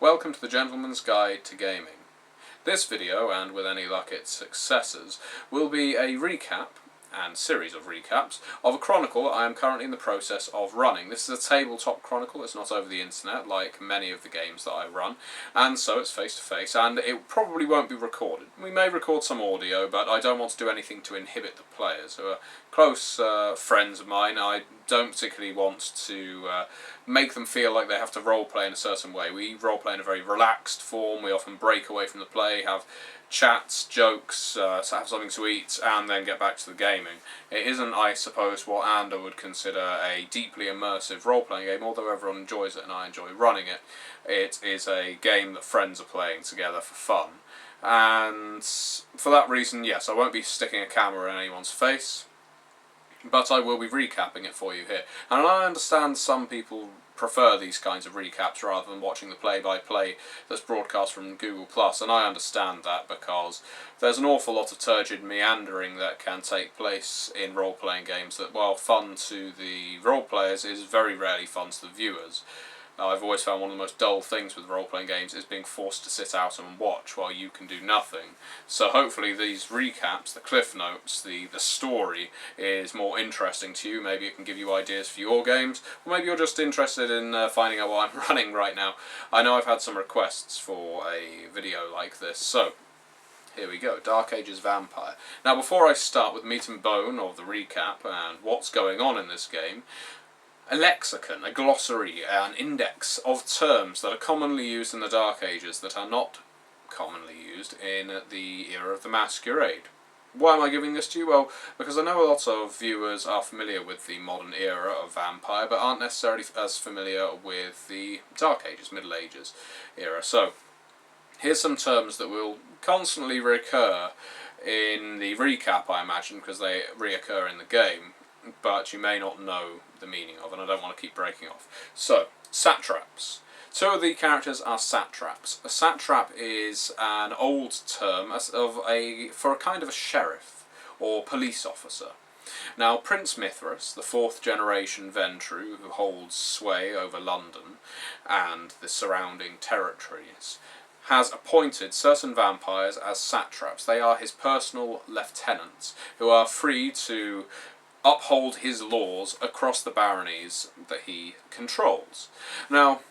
welcome to the Gentleman's Guide to Gaming. This video, and with any luck its successors, will be a recap, and series of recaps, of a chronicle I am currently in the process of running. This is a tabletop chronicle, it's not over the internet like many of the games that I run, and so it's face to face, and it probably won't be recorded. We may record some audio, but I don't want to do anything to inhibit the players, who are close friends of mine. I don't particularly want to make them feel like they have to roleplay in a certain way. We roleplay in a very relaxed form, we often break away from the play, have chats, jokes, have something to eat, and then get back to the gaming. It isn't, I suppose, what Ander would consider a deeply immersive role-playing game, although everyone enjoys it and I enjoy running it. It is a game that friends are playing together for fun. And for that reason, yes, I won't be sticking a camera in anyone's face, but I will be recapping it for you here. And I understand some people prefer these kinds of recaps rather than watching the play-by-play that's broadcast from Google+, and I understand that because there's an awful lot of turgid meandering that can take place in role-playing games that, while fun to the role-players, is very rarely fun to the viewers. I've always found one of the most dull things with role-playing games is being forced to sit out and watch while you can do nothing. So hopefully these recaps, the cliff notes, the story is more interesting to you. Maybe it can give you ideas for your games, or maybe you're just interested in finding out what I'm running right now. I know I've had some requests for a video like this, so here we go, Dark Ages Vampire. Now before I start with meat and bone of the recap and what's going on in this game, a lexicon, a glossary, an index of terms that are commonly used in the Dark Ages that are not commonly used in the era of the Masquerade. Why am I giving this to you? Well, because I know a lot of viewers are familiar with the modern era of Vampire, but aren't necessarily as familiar with the Dark Ages, Middle Ages era. So, here's some terms that will constantly recur in the recap, I imagine, because they reoccur in the game, but you may not know the meaning of, and I don't want to keep breaking off. So, satraps. Two of the characters are satraps. A satrap is an old term for a kind of a sheriff or police officer. Now, Prince Mithras, the fourth generation Ventrue who holds sway over London and the surrounding territories, has appointed certain vampires as satraps. They are his personal lieutenants, who are free to uphold his laws across the baronies that he controls. Now,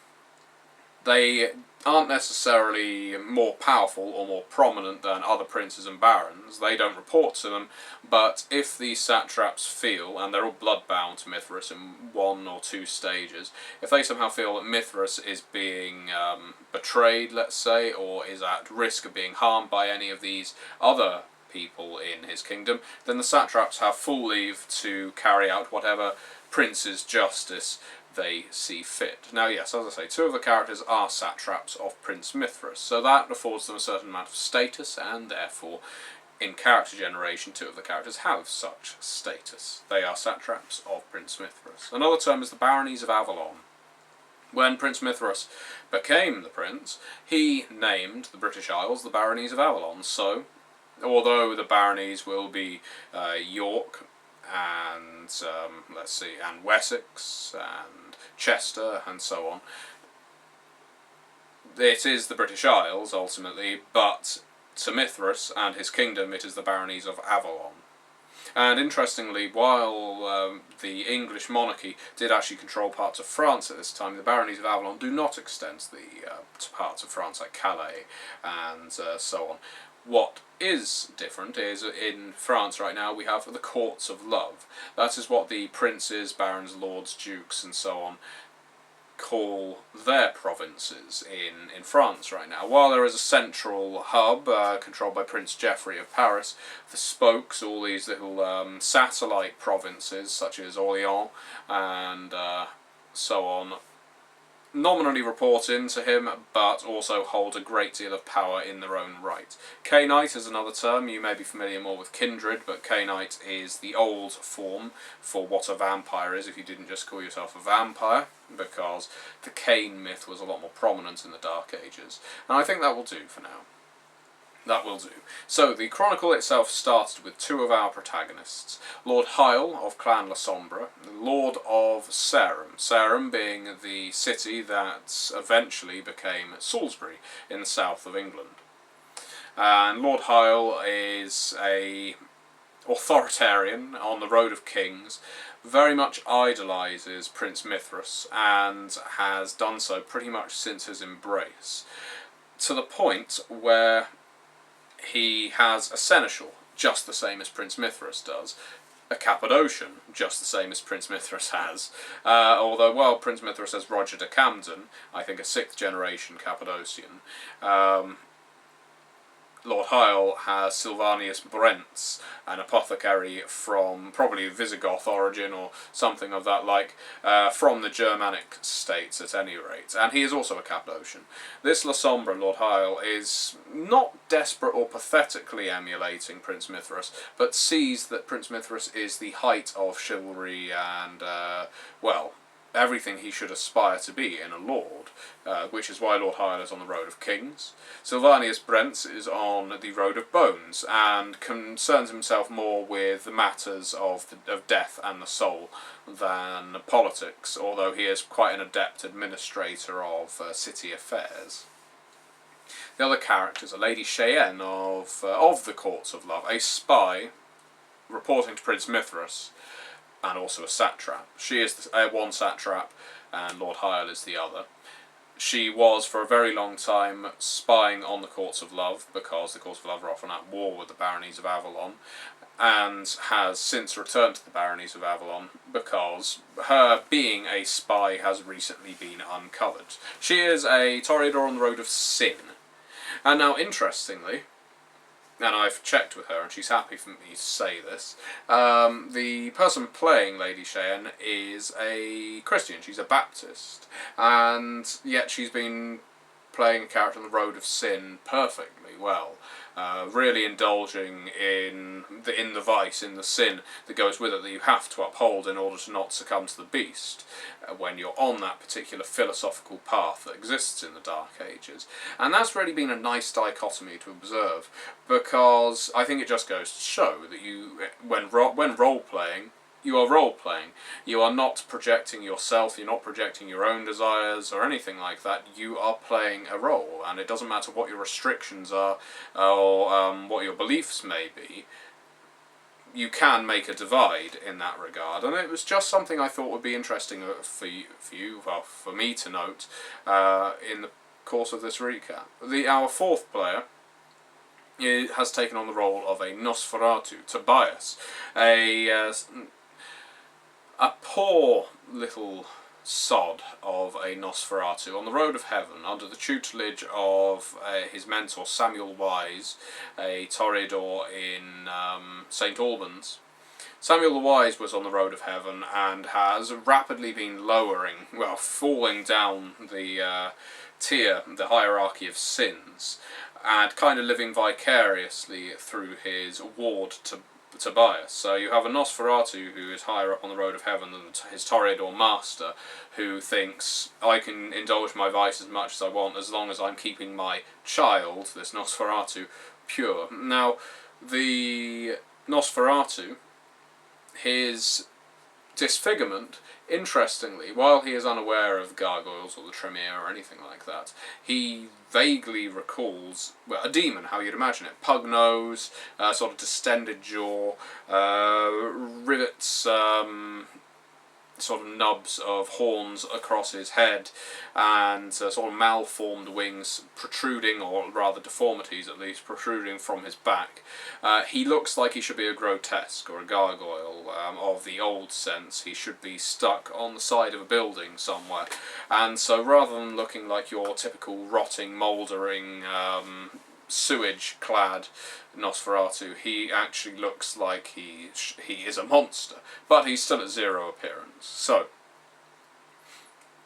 they aren't necessarily more powerful or more prominent than other princes and barons. They don't report to them, but if these satraps feel, and they're all blood-bound to Mithras in one or two stages, if they somehow feel that Mithras is being betrayed, let's say, or is at risk of being harmed by any of these other people in his kingdom, then the satraps have full leave to carry out whatever prince's justice they see fit. Now yes, as I say, two of the characters are satraps of Prince Mithras, so that affords them a certain amount of status, and therefore in character generation two of the characters have such status. They are satraps of Prince Mithras. Another term is the baronies of Avalon. When Prince Mithras became the prince, he named the British Isles the baronies of Avalon, so although the baronies will be York and and Wessex and Chester and so on, it is the British Isles ultimately, but to Mithras and his kingdom it is the baronies of Avalon. And interestingly, while the English monarchy did actually control parts of France at this time, the baronies of Avalon do not extend to parts of France like Calais and so on. What is different is, in France right now, we have the Courts of Love. That is what the princes, barons, lords, dukes, and so on call their provinces in France right now. While there is a central hub controlled by Prince Geoffrey of Paris, the spokes, all these little satellite provinces, such as Orléans and so on, nominally report into him, but also hold a great deal of power in their own right. Cainite is another term. You may be familiar more with Kindred, but Cainite is the old form for what a vampire is, if you didn't just call yourself a vampire, because the Cain myth was a lot more prominent in the Dark Ages. And I think that will do for now. That will do. So, the chronicle itself started with two of our protagonists, Lord Hyle of Clan La Sombra, Lord of Sarum, Sarum being the city that eventually became Salisbury in the south of England. And Lord Hyle is a authoritarian on the Road of Kings, very much idolises Prince Mithras, and has done so pretty much since his embrace, to the point where he has a seneschal, just the same as Prince Mithras does, a Cappadocian, just the same as Prince Mithras has, although while Prince Mithras has Roger de Camden, I think a 6th generation Cappadocian, Lord Hyle has Sylvanus Brents, an apothecary from probably Visigoth origin or something of that like, from the Germanic states at any rate, and he is also a Cappadocian. This La Sombra, Lord Hyle, is not desperate or pathetically emulating Prince Mithras, but sees that Prince Mithras is the height of chivalry and, well, everything he should aspire to be in a lord, which is why Lord Hyle is on the Road of Kings. Sylvanus Brents is on the Road of Bones, and concerns himself more with the matters of death and the soul than politics, although he is quite an adept administrator of city affairs. The other characters are Lady Cheyenne of the Courts of Love, a spy reporting to Prince Mithras, and also a satrap. She is one satrap, and Lord Hyle is the other. She was, for a very long time, spying on the Courts of Love, because the Courts of Love are often at war with the Baronies of Avalon, and has since returned to the Baronies of Avalon, because her being a spy has recently been uncovered. She is a Toreador on the Road of Sin. And now, interestingly, and I've checked with her, and she's happy for me to say this, the person playing Lady Cheyenne is a Christian. She's a Baptist, and yet she's been playing a character on the Road of Sin perfectly well, really indulging in the vice, in the sin that goes with it, that you have to uphold in order to not succumb to the beast when you're on that particular philosophical path that exists in the Dark Ages. And that's really been a nice dichotomy to observe, because I think it just goes to show that you, when role-playing, you are role-playing. You are not projecting yourself, you're not projecting your own desires or anything like that. You are playing a role, and it doesn't matter what your restrictions are or what your beliefs may be. You can make a divide in that regard, and it was just something I thought would be interesting for me to note in the course of this recap. Our fourth player has taken on the role of a Nosferatu, Tobias, a poor little sod of a Nosferatu on the Road of Heaven, under the tutelage of his mentor Samuel Wise, a Toreador in St. Albans. Samuel the Wise was on the Road of Heaven and has rapidly been falling down the tier, the hierarchy of sins, and kind of living vicariously through his ward Tobias. So you have a Nosferatu who is higher up on the Road of Heaven than his Toreador master, who thinks, I can indulge my vice as much as I want as long as I'm keeping my child, this Nosferatu, pure. Now, the Nosferatu, his disfigurement, interestingly, while he is unaware of gargoyles or the Tremere or anything like that, he vaguely recalls, well, a demon, how you'd imagine it. Pug nose, sort of distended jaw, rivets, sort of nubs of horns across his head, and sort of malformed wings protruding, or rather deformities at least, protruding from his back. He looks like he should be a grotesque or a gargoyle of the old sense. He should be stuck on the side of a building somewhere. And so rather than looking like your typical rotting, mouldering, sewage-clad Nosferatu, he actually looks like he is a monster, but he's still at zero appearance. So,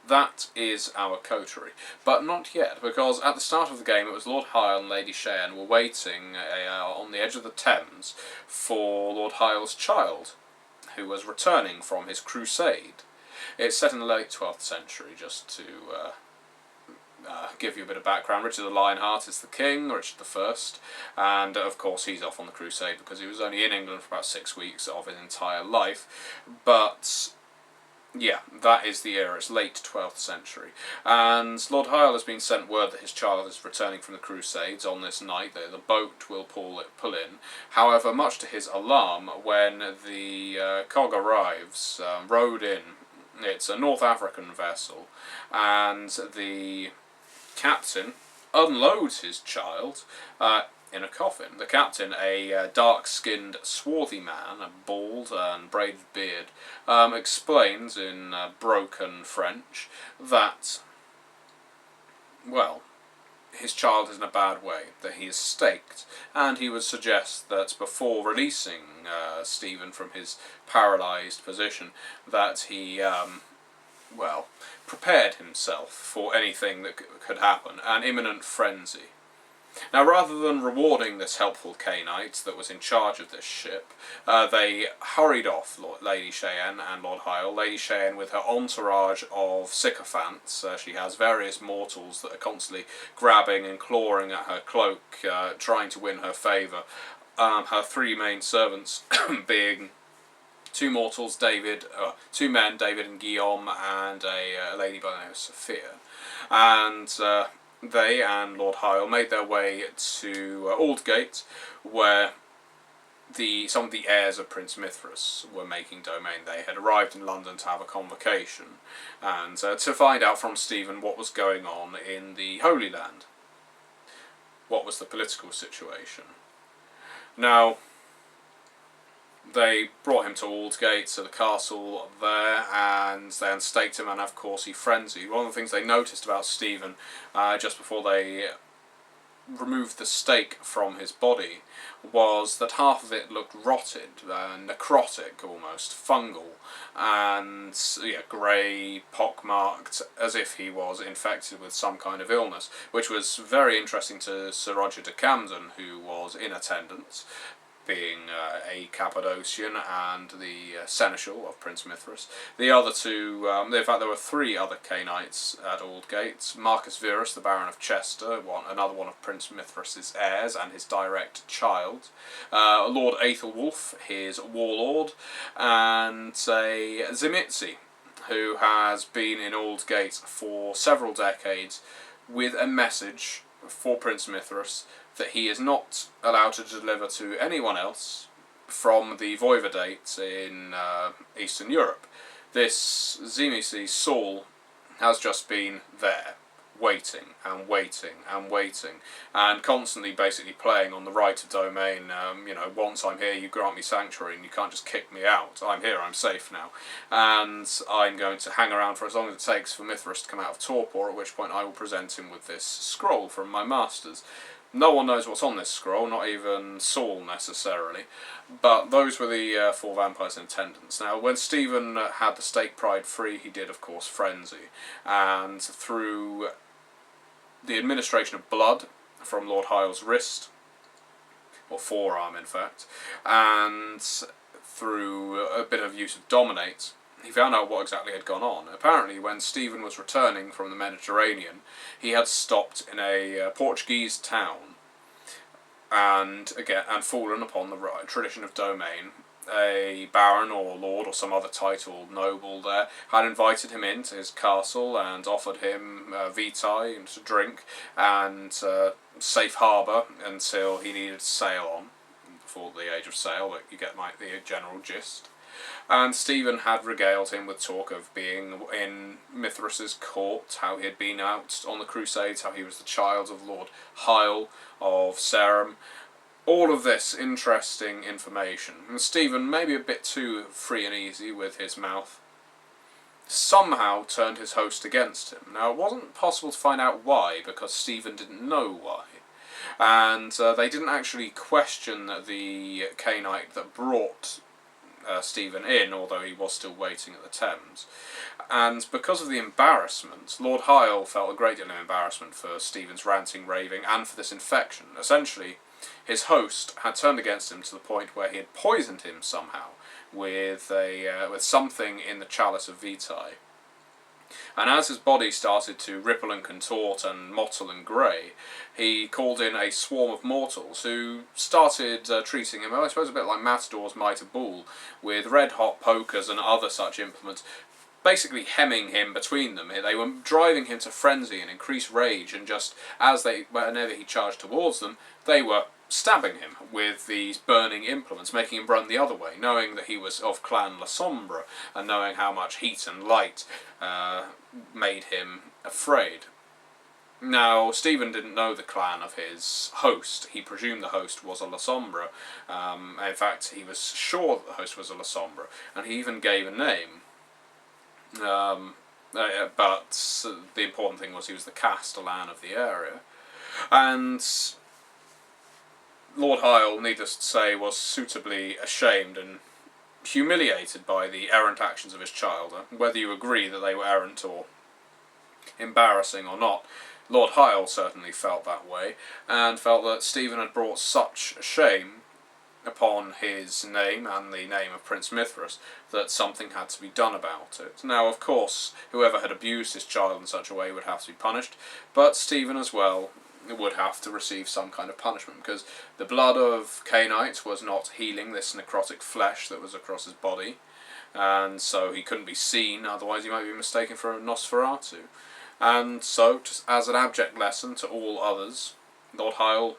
that is our coterie. But not yet, because at the start of the game it was Lord Hyle and Lady Cheyenne were waiting on the edge of the Thames for Lord Hyle's child, who was returning from his crusade. It's set in the late 12th century, just to give you a bit of background. Richard the Lionheart is the king, Richard I, and of course he's off on the crusade because he was only in England for about 6 weeks of his entire life. But yeah, that is the era. It's late 12th century. And Lord Hyle has been sent word that his child is returning from the Crusades on this night. The boat will pull in. However, much to his alarm, when the cog arrives, rowed in, it's a North African vessel, and the captain unloads his child in a coffin. The captain, a dark-skinned, swarthy man, a bald and braided beard, explains in broken French that, well, his child is in a bad way, that he is staked, and he would suggest that before releasing Stephen from his paralysed position, that he, well, prepared himself for anything that could happen, an imminent frenzy. Now, rather than rewarding this helpful Cainite that was in charge of this ship, they hurried off Lady Cheyenne and Lord Hyle. Lady Cheyenne with her entourage of sycophants. She has various mortals that are constantly grabbing and clawing at her cloak, trying to win her favour. Her 3 main servants being 2 mortals, two men, David and Guillaume, and a lady by the name of Sophia. And they and Lord Hyle made their way to Aldgate, where some of the heirs of Prince Mithras were making domain. They had arrived in London to have a convocation, and to find out from Stephen what was going on in the Holy Land. What was the political situation? Now, they brought him to Aldgate, to the castle there, and then staked him, and of course he frenzied. One of the things they noticed about Stephen, just before they removed the stake from his body, was that half of it looked rotted, necrotic almost, fungal, and grey, pockmarked, as if he was infected with some kind of illness, which was very interesting to Sir Roger de Camden, who was in attendance, being a Cappadocian and the seneschal of Prince Mithras. The other 2, in fact there were 3 other Cainites at Aldgate. Marcus Verus, the Baron of Chester, another one of Prince Mithras' heirs and his direct child. Lord Aethelwulf, his warlord, and a Zimitzi, who has been in Aldgate for several decades with a message for Prince Mithras that he is not allowed to deliver to anyone else from the voivodate in Eastern Europe. This Zimitzi, Saul, has just been there, waiting and waiting and waiting, and constantly basically playing on the right of domain. Once I'm here, you grant me sanctuary, and you can't just kick me out. I'm here, I'm safe now, and I'm going to hang around for as long as it takes for Mithras to come out of torpor, at which point I will present him with this scroll from my masters. No one knows what's on this scroll, not even Saul necessarily, but those were the 4 vampires in attendance. Now, when Stephen had the stake pried free, he did, of course, frenzy, and through the administration of blood from Lord Hyle's wrist, or forearm in fact, and through a bit of use of dominate, he found out what exactly had gone on. Apparently, when Stephen was returning from the Mediterranean, he had stopped in a Portuguese town and fallen upon the tradition of domain. A baron or lord or some other titled noble there had invited him into his castle and offered him vitae and to drink and safe harbour until he needed to sail on, before the age of sail, but you get the general gist. And Stephen had regaled him with talk of being in Mithras' court, how he had been out on the Crusades, how he was the child of Lord Hyle of Sarum. All of this interesting information. And Stephen, maybe a bit too free and easy with his mouth, somehow turned his host against him. Now, it wasn't possible to find out why, because Stephen didn't know why. And they didn't actually question the Cainite that brought Stephen in, although he was still waiting at the Thames. And because of the embarrassment, Lord Hyle felt a great deal of embarrassment for Stephen's ranting, raving, and for this infection. Essentially, his host had turned against him to the point where he had poisoned him somehow with something in the chalice of vitae. And as his body started to ripple and contort and mottle and grey, he called in a swarm of mortals who started treating him, I suppose, a bit like matadors might a bull, with red-hot pokers and other such implements, basically hemming him between them. They were driving him to frenzy and increased rage, and just whenever he charged towards them, they were stabbing him with these burning implements, making him run the other way, knowing that he was of Clan La Sombra, and knowing how much heat and light made him afraid. Now, Stephen didn't know the clan of his host. He presumed the host was a La Sombra. In fact, he was sure that the host was a La Sombra, and he even gave a name. But the important thing was he was the Castellan of the area. And Lord Hyle, needless to say, was suitably ashamed and humiliated by the errant actions of his child. Whether you agree that they were errant or embarrassing or not, Lord Hyle certainly felt that way, and felt that Stephen had brought such shame upon his name and the name of Prince Mithras that something had to be done about it. Now, of course, whoever had abused his child in such a way would have to be punished, but Stephen as well would have to receive some kind of punishment, because the blood of Cainite was not healing this necrotic flesh that was across his body, and so he couldn't be seen, otherwise he might be mistaken for a Nosferatu. And so, just as an abject lesson to all others, Lord Hyle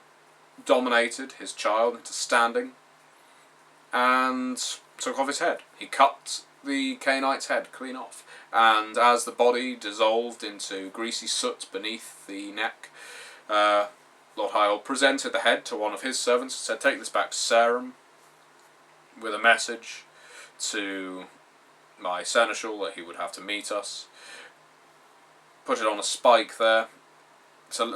dominated his child into standing and took off his head. He cut the Cainite's head clean off, and as the body dissolved into greasy soot beneath the neck, Lord Hyle presented the head to one of his servants and said, "Take this back to Sarum with a message to my seneschal that he would have to meet us. Put it on a spike there, so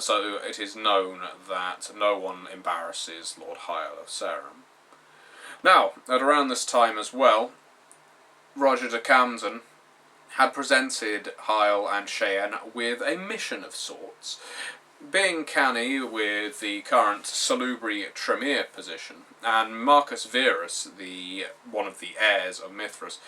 it is known that no one embarrasses Lord Hyle of Sarum." Now, at around this time as well, Roger de Camden had presented Hyle and Cheyenne with a mission of sorts. Being canny with the current Salubri Tremere position, and Marcus Verus, one of the heirs of Mithras,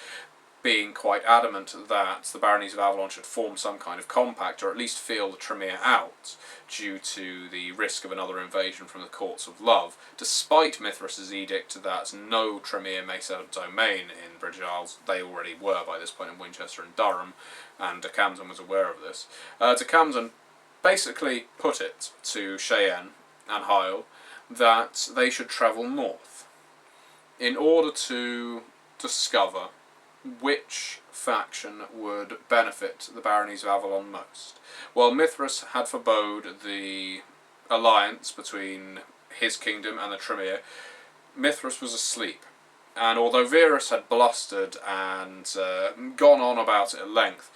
being quite adamant that the Baronies of Avalon should form some kind of compact, or at least feel the Tremere out, due to the risk of another invasion from the Courts of Love, despite Mithras' edict that no Tremere may set up domain in British Isles. They already were by this point in Winchester and Durham, and de Camden was aware of this. De Camden basically put it to Cheyenne and Hyle that they should travel north in order to discover which faction would benefit the Baronies of Avalon most. While Mithras had forbode the alliance between his kingdom and the Tremere, Mithras was asleep, and although Verus had blustered and gone on about it at length,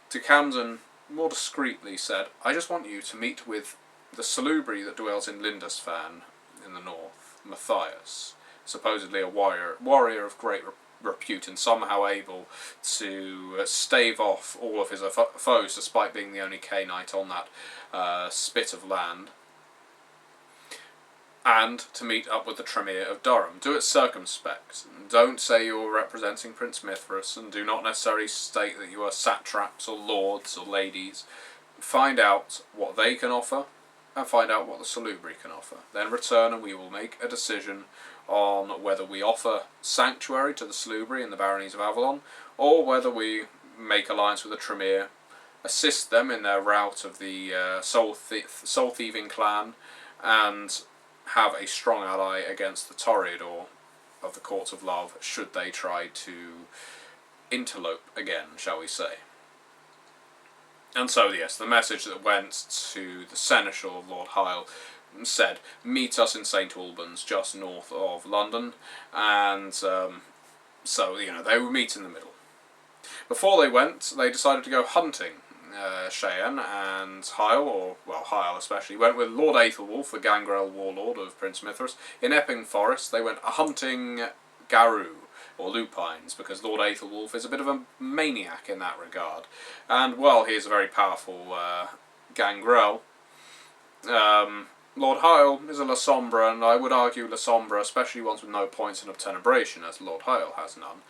de Camden more discreetly said, "I just want you to meet with the Salubri that dwells in Lindisfarne in the north, Matthias, supposedly a warrior of great repute and somehow able to stave off all of his foes despite being the only Cainite on that spit of land, and to meet up with the Tremere of Durham. Do it circumspect. Don't say you're representing Prince Mithras, and do not necessarily state that you are satraps or lords or ladies. Find out what they can offer, and find out what the Salubri can offer. Then return and we will make a decision on whether we offer sanctuary to the Salubri and the Baronies of Avalon, or whether we make alliance with the Tremere, assist them in their rout of the soul-thieving clan, and have a strong ally against the Toreador of the Courts of Love, should they try to interlope again, shall we say." And so, yes, the message that went to the Seneschal of Lord Hyle said, "Meet us in St Albans, just north of London," and so, they would meet in the middle. Before they went, they decided to go hunting. Cheyenne and Hyle, Hyle especially, went with Lord Aethelwulf, the Gangrel warlord of Prince Mithras. In Epping Forest, they went hunting Garou, or lupines, because Lord Aethelwulf is a bit of a maniac in that regard. And while he is a very powerful Gangrel, Lord Hyle is a La Sombra, and I would argue La Sombra, especially ones with no points in obtenebration, as Lord Hyle has none,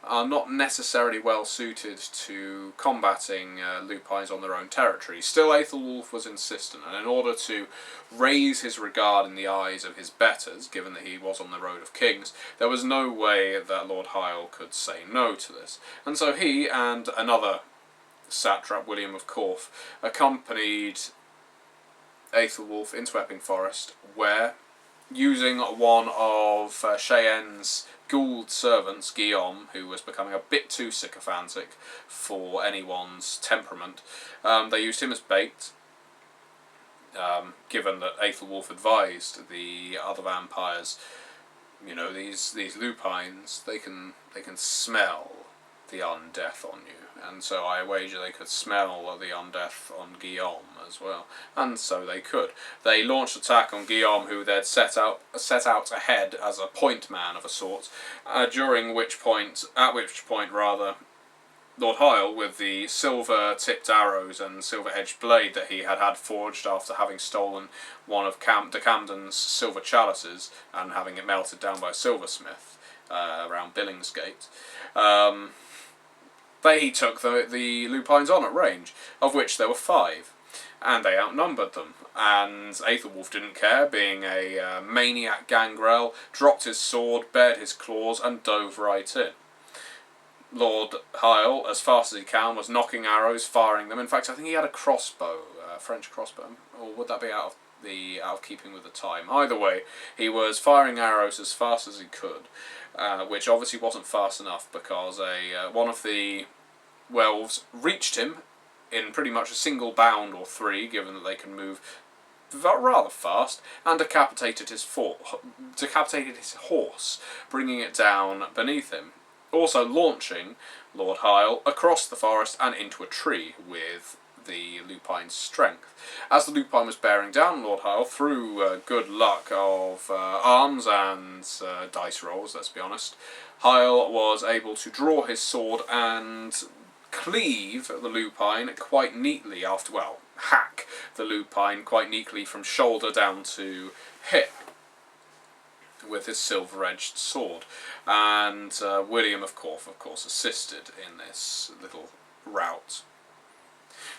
are not necessarily well suited to combating lupines on their own territory. Still, Aethelwulf was insistent, and in order to raise his regard in the eyes of his betters, given that he was on the road of kings, there was no way that Lord Hyle could say no to this. And so he and another satrap, William of Corfe, accompanied Aethelwulf into Epping Forest, where, using one of Cheyenne's Gould servants, Guillaume, who was becoming a bit too sycophantic for anyone's temperament, they used him as bait, given that Aethelwulf advised the other vampires, you know, these lupines, they can smell the undeath on you, and so I wager they could smell the undeath on Guillaume as well, and so they could. They launched attack on Guillaume, who they'd set out ahead as a point man of a sort, at which point Lord Hyle, with the silver-tipped arrows and silver-edged blade that he had forged after having stolen one of de Camden's silver chalices and having it melted down by a silversmith around Billingsgate, they took the lupines on at range, of which there were 5, and they outnumbered them. And Aethelwulf didn't care, being a maniac gangrel, dropped his sword, bared his claws, and dove right in. Lord Hyle, as fast as he can, was knocking arrows, firing them. In fact, I think he had a crossbow, French crossbow, or would that be out of keeping with the time? Either way, he was firing arrows as fast as he could, which obviously wasn't fast enough, because one of the werewolves reached him in pretty much a single bound or 3, given that they can move rather fast, and decapitated his horse, bringing it down beneath him, also launching Lord Hyle across the forest and into a tree with the lupine's strength. As the lupine was bearing down Lord Hyle, through good luck of arms and dice rolls, let's be honest, Hyle was able to draw his sword and cleave the lupine quite neatly hack the lupine quite neatly from shoulder down to hip with his silver-edged sword. And William of Corfe, of course, assisted in this little rout.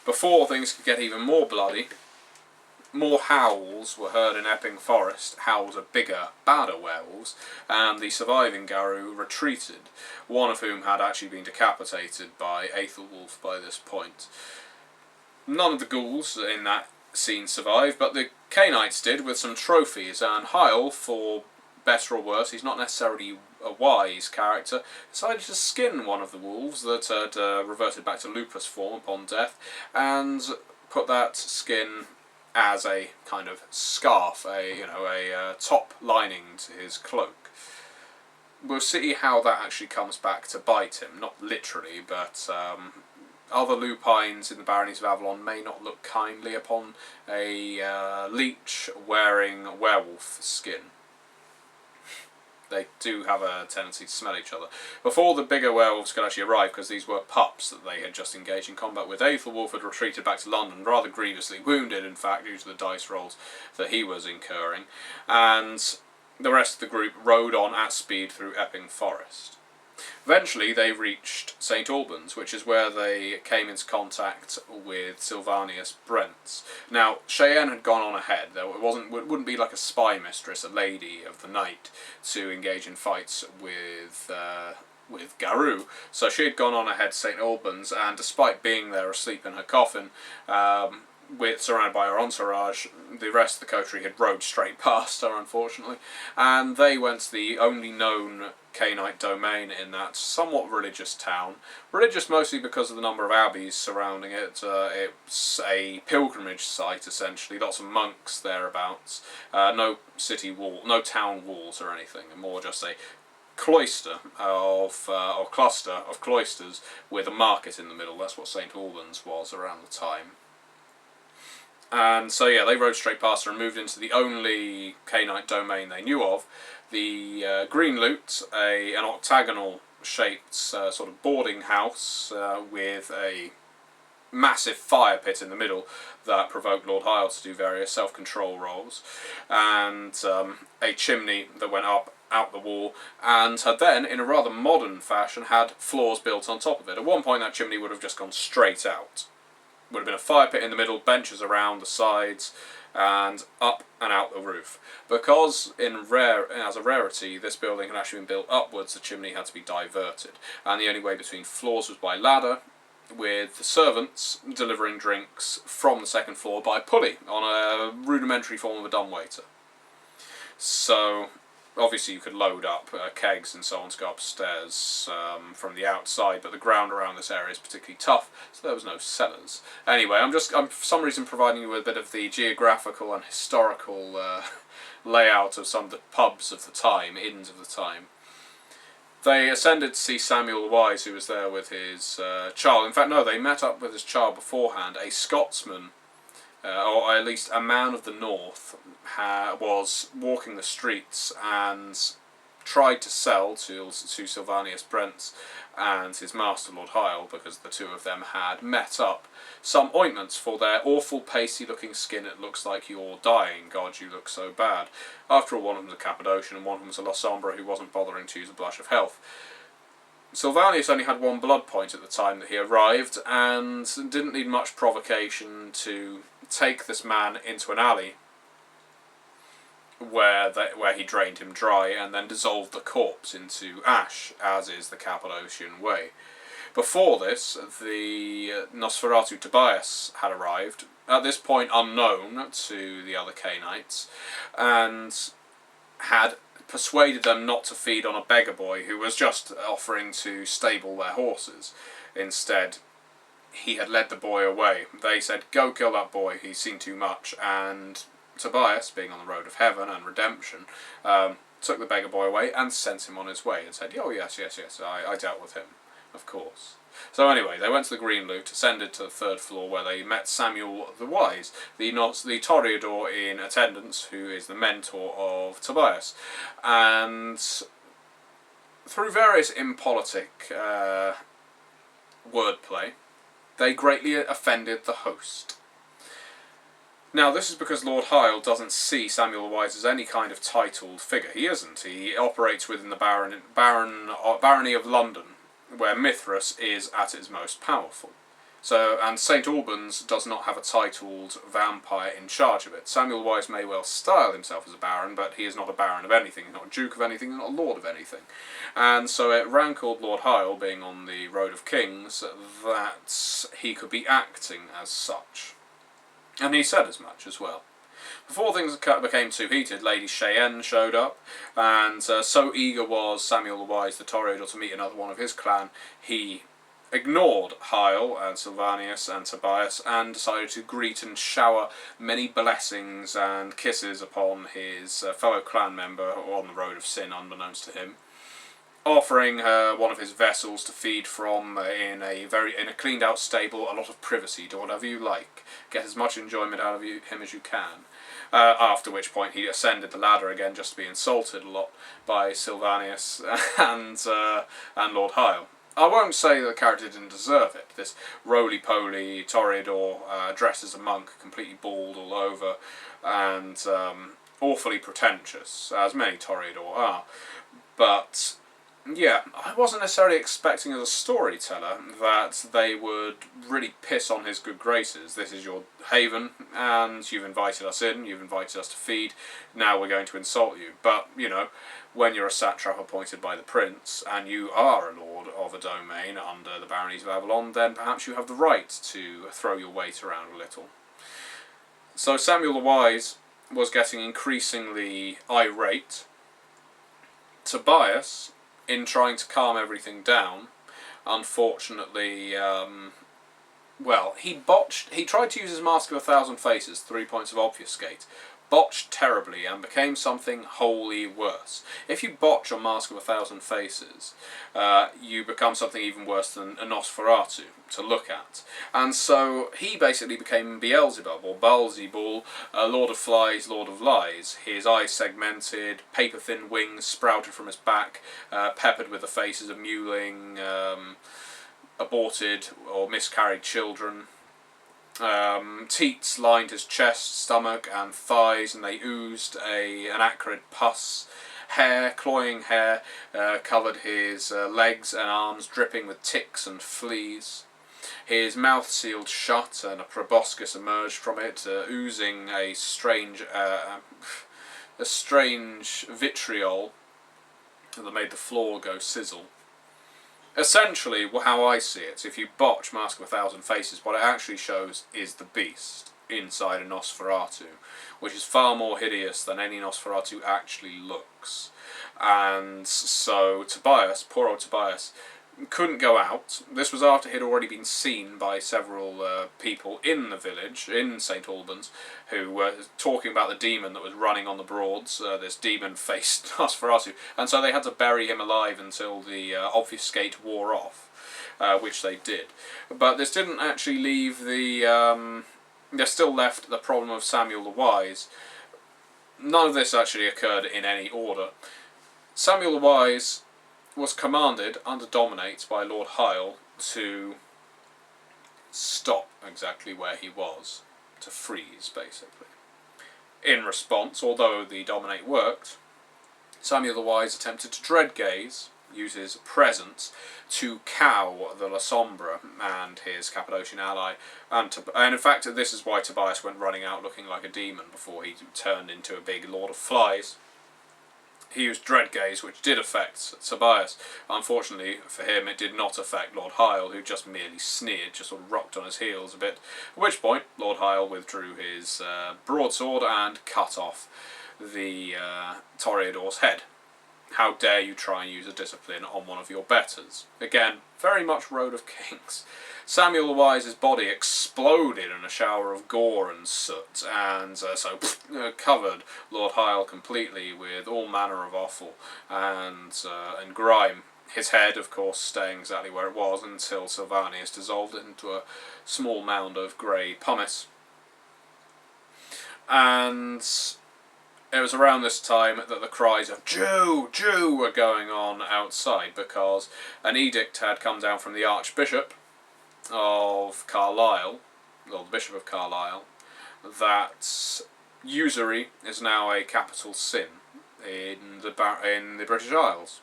Before things could get even more bloody, more howls were heard in Epping Forest, howls of bigger, badder werewolves, and the surviving Garou retreated, one of whom had actually been decapitated by Aethelwulf by this point. None of the ghouls in that scene survived, but the Cainites did, with some trophies, and Hyle, for better or worse, he's not necessarily a wise character, decided to skin one of the wolves that had reverted back to lupus form upon death, and put that skin as a kind of scarf, a top lining to his cloak. We'll see how that actually comes back to bite him, not literally, but other lupines in the baronies of Avalon may not look kindly upon a leech wearing werewolf skin. They do have a tendency to smell each other. Before the bigger werewolves could actually arrive, because these were pups that they had just engaged in combat with, Aethelwulf had retreated back to London, rather grievously wounded, in fact, due to the dice rolls that he was incurring, and the rest of the group rode on at speed through Epping Forest. Eventually they reached St Albans, which is where they came into contact with Sylvanus Brents. Now, Cheyenne had gone on ahead, though it wouldn't be like a spy mistress, a lady of the night, to engage in fights with Garou. So she had gone on ahead to St Albans, and despite being there asleep in her coffin, surrounded by her entourage, the rest of the coterie had rode straight past her, unfortunately, and they went to the only known Cainite domain in that somewhat religious town. Religious mostly because of the number of abbeys surrounding it. It's a pilgrimage site, essentially, lots of monks thereabouts, no city wall, no town walls or anything, more just a cloister or cluster of cloisters with a market in the middle. That's what St Albans was around the time. And so yeah, they rode straight past her and moved into the only Cainite domain they knew of, the Green Lute, an octagonal-shaped sort of boarding house with a massive fire pit in the middle that provoked Lord Hyle to do various self-control rolls, and a chimney that went up out the wall, and had then, in a rather modern fashion, had floors built on top of it. At one point that chimney would have just gone straight out. Would have been a fire pit in the middle, benches around the sides, and up and out the roof. Because as a rarity, this building had actually been built upwards, the chimney had to be diverted, and the only way between floors was by ladder, with the servants delivering drinks from the second floor by pulley on a rudimentary form of a dumbwaiter. So obviously you could load up kegs and so on to go upstairs from the outside, but the ground around this area is particularly tough, so there was no cellars. Anyway, I'm for some reason providing you with a bit of the geographical and historical layout of some of the pubs of the time, inns of the time. They ascended to see Samuel the Wise, who was there with his child. In fact, no, they met up with his child beforehand. A Scotsman, or at least a man of the north, was walking the streets and tried to sell to Sylvanus Brents and his master Lord Hyle, because the two of them had met up, some ointments for their awful pasty looking skin. It looks like you're dying, God you look so bad. After all, one of them was a Cappadocian and one of them was a Losombra who wasn't bothering to use a blush of health. Sylvanus only had one blood point at the time that he arrived, and didn't need much provocation to take this man into an alley where he drained him dry and then dissolved the corpse into ash, as is the Cappadocian way. Before this, the Nosferatu Tobias had arrived, at this point unknown to the other Cainites, and had persuaded them not to feed on a beggar boy who was just offering to stable their horses. Instead, he had led the boy away. They said, "Go kill that boy, he's seen too much," and Tobias, being on the road of heaven and redemption, took the beggar boy away and sent him on his way and said, "Oh yes, I dealt with him, of course." So anyway, they went to the Green Lute, ascended to the third floor, where they met Samuel the Wise, the Toreador in attendance, who is the mentor of Tobias. And through various impolitic wordplay, they greatly offended the host. Now, this is because Lord Hyle doesn't see Samuel the Wise as any kind of titled figure. He isn't. He operates within the barony of London, where Mithras is at its most powerful. And St. Albans does not have a titled vampire in charge of it. Samuel the Wise may well style himself as a baron, but he is not a baron of anything. He's not a duke of anything. He's not a lord of anything. And so it rankled Lord Hyle, being on the Road of Kings, that he could be acting as such. And he said as much as well. Before things became too heated, Lady Cheyenne showed up, and so eager was Samuel the Wise, the Toreador, to meet another one of his clan, he ignored Hyle and Sylvanus and Tobias and decided to greet and shower many blessings and kisses upon his fellow clan member on the road of sin, unbeknownst to him, offering her one of his vessels to feed from in a cleaned out stable, a lot of privacy, do whatever you like, get as much enjoyment out of him as you can. After which point he ascended the ladder again, just to be insulted a lot by Sylvanus and Lord Hyle. I won't say that the character didn't deserve it. This roly-poly Toreador, dressed as a monk, completely bald all over, and awfully pretentious, as many Toreador are. But yeah, I wasn't necessarily expecting as a storyteller that they would really piss on his good graces. This is your haven, and you've invited us in, you've invited us to feed, now we're going to insult you. But, you know, when you're a satrap appointed by the prince, and you are a lord of a domain under the baronies of Avalon, then perhaps you have the right to throw your weight around a little. So Samuel the Wise was getting increasingly irate. Tobias, in trying to calm everything down, unfortunately, he tried to use his Mask of 1,000 Faces, 3 points of Obfuscate, botched terribly and became something wholly worse. If you botch on Mask of 1,000 Faces, you become something even worse than a Nosferatu to look at. And so he basically became Beelzebub, or Baalzebul, Lord of Flies, Lord of Lies. His eyes segmented, paper-thin wings sprouted from his back, peppered with the faces of mewling, aborted or miscarried children. Teats lined his chest, stomach and thighs, and they oozed an acrid pus, hair, cloying hair, covered his legs and arms, dripping with ticks and fleas. His mouth sealed shut, and a proboscis emerged from it, oozing a strange vitriol that made the floor go sizzle. Essentially, how I see it, if you botch Mask of a Thousand Faces, what it actually shows is the beast inside a Nosferatu, which is far more hideous than any Nosferatu actually looks. And so Tobias, poor old Tobias, couldn't go out. This was after he'd already been seen by several people in the village, in St. Albans, who were talking about the demon that was running on the Broads, this demon-faced Nosferatu, and so they had to bury him alive until the obfuscate wore off, which they did. But this didn't actually leave the... There still left the problem of Samuel the Wise. None of this actually occurred in any order. Samuel the Wise was commanded under Dominate by Lord Hyle to stop exactly where he was, to freeze basically. In response, although the Dominate worked, Samuel the Wise attempted to dread gaze, use his presence to cow the La Sombra and his Cappadocian ally, and in fact this is why Tobias went running out looking like a demon before he turned into a big Lord of Flies. He used dread gaze, which did affect Tobias. Unfortunately for him, it did not affect Lord Hyle, who just merely sneered, just sort of rocked on his heels a bit. At which point, Lord Hyle withdrew his broadsword and cut off the Toreador's head. How dare you try and use a discipline on one of your betters? Again, very much Road of Kings. Samuel the Wise's body exploded in a shower of gore and soot, and covered Lord Hyle completely with all manner of offal and grime. His head, of course, staying exactly where it was until Sylvanus dissolved it into a small mound of grey pumice. And it was around this time that the cries of "Jew! Jew!" were going on outside, because an edict had come down from the Archbishop of Carlisle, or the Bishop of Carlisle, that usury is now a capital sin in the British Isles.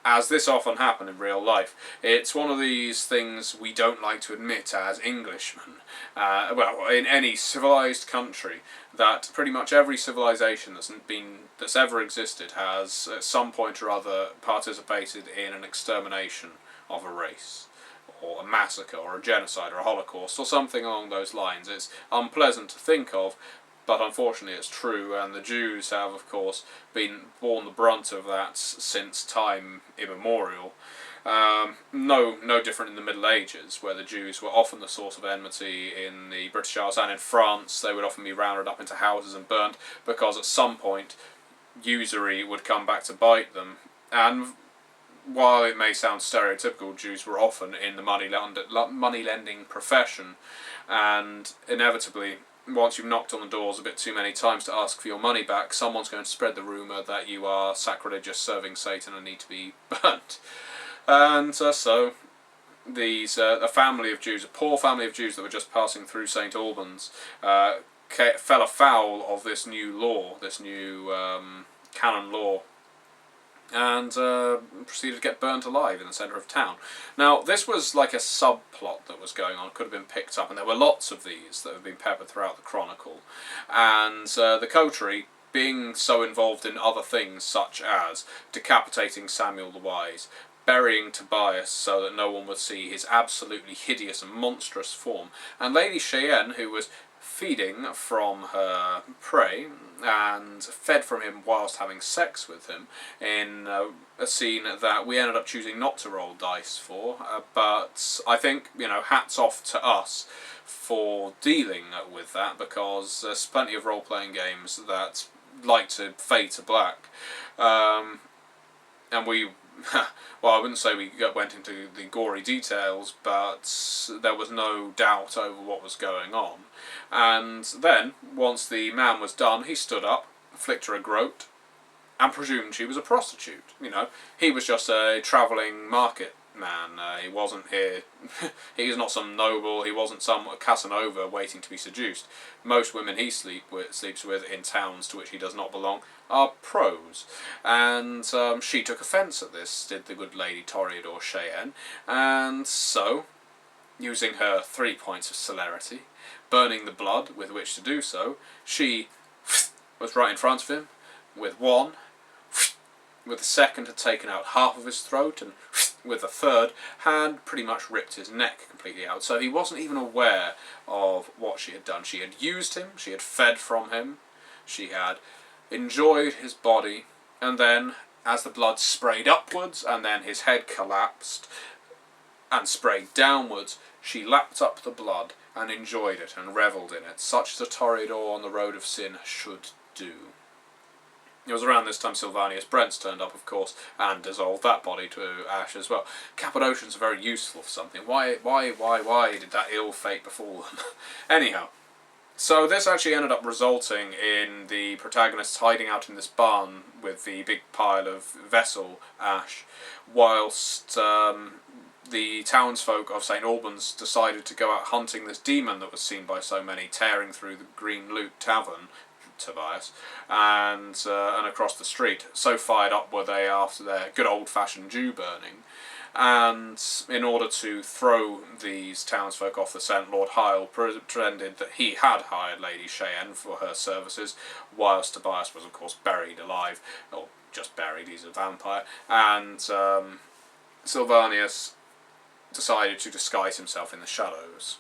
As this often happened in real life, it's one of these things we don't like to admit as Englishmen. In any civilised country, that pretty much every civilization that's ever existed has at some point or other participated in an extermination of a race, or a massacre, or a genocide, or a Holocaust, or something along those lines. It's unpleasant to think of, but unfortunately it's true, and the Jews have, of course, borne the brunt of that since time immemorial. No different in the Middle Ages, where the Jews were often the source of enmity in the British Isles, and in France they would often be rounded up into houses and burnt, because at some point usury would come back to bite them. And while it may sound stereotypical, Jews were often in the money-lending profession, and inevitably, once you've knocked on the doors a bit too many times to ask for your money back, someone's going to spread the rumour that you are sacrilegious, serving Satan, and need to be burnt. And so these a family of Jews, a poor family of Jews that were just passing through St. Albans, fell afoul of this new law, this new canon law, and proceeded to get burnt alive in the centre of town. Now, this was like a subplot that was going on, could have been picked up, and there were lots of these that have been peppered throughout the Chronicle. And the coterie, being so involved in other things, such as decapitating Samuel the Wise, burying Tobias so that no one would see his absolutely hideous and monstrous form, and Lady Cheyenne, who was feeding from her prey and fed from him whilst having sex with him, in a scene that we ended up choosing not to roll dice for, but I think, hats off to us for dealing with that, because there's plenty of role-playing games that like to fade to black, and we well, I wouldn't say we went into the gory details, but there was no doubt over what was going on. And then, once the man was done, he stood up, flicked her a groat, and presumed she was a prostitute. He was just a travelling market man. He wasn't here. He's not some noble. He wasn't some Casanova waiting to be seduced. Most women he sleeps with in towns to which he does not belong are pros. And she took offence at this, did the good Lady Toreador Cheyenne. And so, using her 3 points of celerity, burning the blood with which to do so, she was right in front of him with one, with the second had taken out half of his throat, and with the third had pretty much ripped his neck completely out. So he wasn't even aware of what she had done. She had used him, she had fed from him, she had enjoyed his body, and then, as the blood sprayed upwards, and then his head collapsed and sprayed downwards, she lapped up the blood and enjoyed it and revelled in it, such as a Toreador on the road of sin should do. It was around this time Sylvanus Brents turned up, of course, and dissolved that body to ash as well. Cappadocians are very useful for something. Why did that ill fate befall them? Anyhow, so this actually ended up resulting in the protagonists hiding out in this barn with the big pile of vessel ash, whilst the townsfolk of St. Albans decided to go out hunting this demon that was seen by so many, tearing through the Green Lute Tavern, Tobias, and across the street. So fired up were they after their good old-fashioned Jew burning, and in order to throw these townsfolk off the scent, Lord Hyle pretended that he had hired Lady Cheyenne for her services, whilst Tobias was of course buried alive, or just buried, he's a vampire, and Sylvanus decided to disguise himself in the shadows.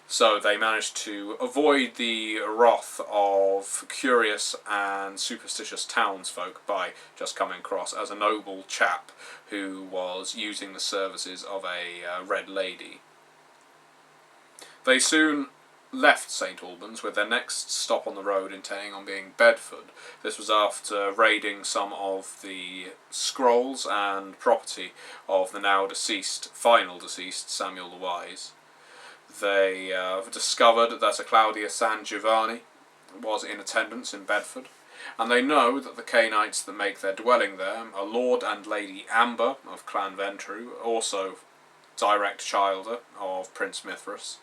So they managed to avoid the wrath of curious and superstitious townsfolk by just coming across as a noble chap who was using the services of a Red Lady. They soon left St. Albans with their next stop on the road intending on being Bedford. This was after raiding some of the scrolls and property of the now deceased, final deceased, Samuel the Wise. They discovered that a Claudia San Giovanni was in attendance in Bedford, and they know that the Cainites that make their dwelling there are Lord and Lady Amber of Clan Ventru, also direct childer of Prince Mithras,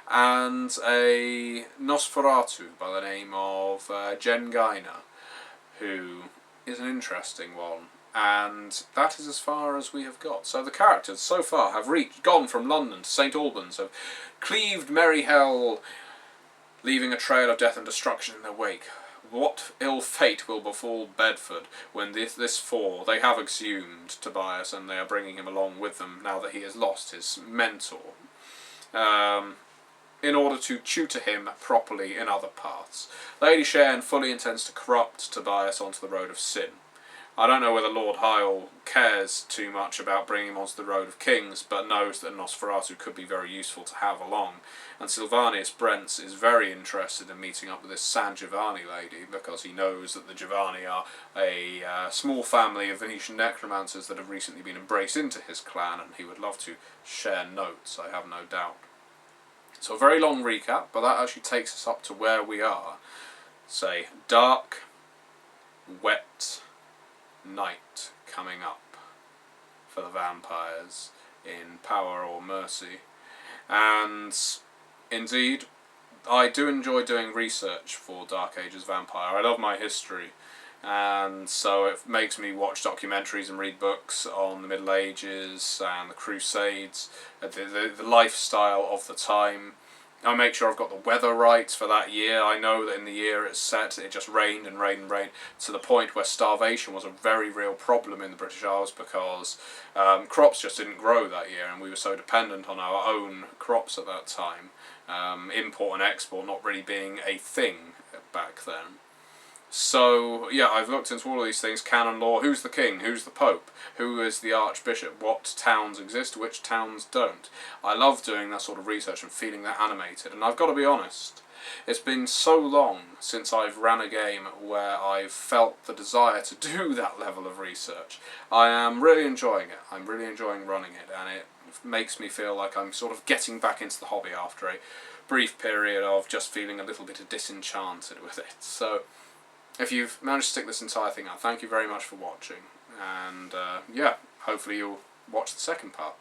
and a Nosferatu by the name of Gengaina, who is an interesting one. And that is as far as we have got. So the characters so far have gone from London to St. Albans, have cleaved merry hell, leaving a trail of death and destruction in their wake. What ill fate will befall Bedford when this four, they have exhumed Tobias and they are bringing him along with them now that he has lost his mentor, in order to tutor him properly in other paths. Lady Cheyenne fully intends to corrupt Tobias onto the road of sin. I don't know whether Lord Hyle cares too much about bringing him onto the road of kings, but knows that Nosferatu could be very useful to have along. And Sylvanus Brents is very interested in meeting up with this San Giovanni lady, because he knows that the Giovanni are a small family of Venetian necromancers that have recently been embraced into his clan, and he would love to share notes, I have no doubt. So a very long recap, but that actually takes us up to where we are. Say, dark, wet night coming up for the vampires in Power or Mercy. And indeed, I do enjoy doing research for Dark Ages Vampire. I love my history, and so it makes me watch documentaries and read books on the Middle Ages and the Crusades, the lifestyle of the time. I make sure I've got the weather right for that year. I know that in the year it's set, it just rained and rained and rained, to the point where starvation was a very real problem in the British Isles, because crops just didn't grow that year, and we were so dependent on our own crops at that time. Import and export not really being a thing back then. So, yeah, I've looked into all of these things, canon law, who's the king, who's the pope, who is the archbishop, what towns exist, which towns don't. I love doing that sort of research and feeling that animated, and I've got to be honest, it's been so long since I've ran a game where I've felt the desire to do that level of research. I am really enjoying it, I'm really enjoying running it, and it makes me feel like I'm sort of getting back into the hobby after a brief period of just feeling a little bit disenchanted with it. So, if you've managed to stick this entire thing out, thank you very much for watching, and yeah, hopefully you'll watch the second part.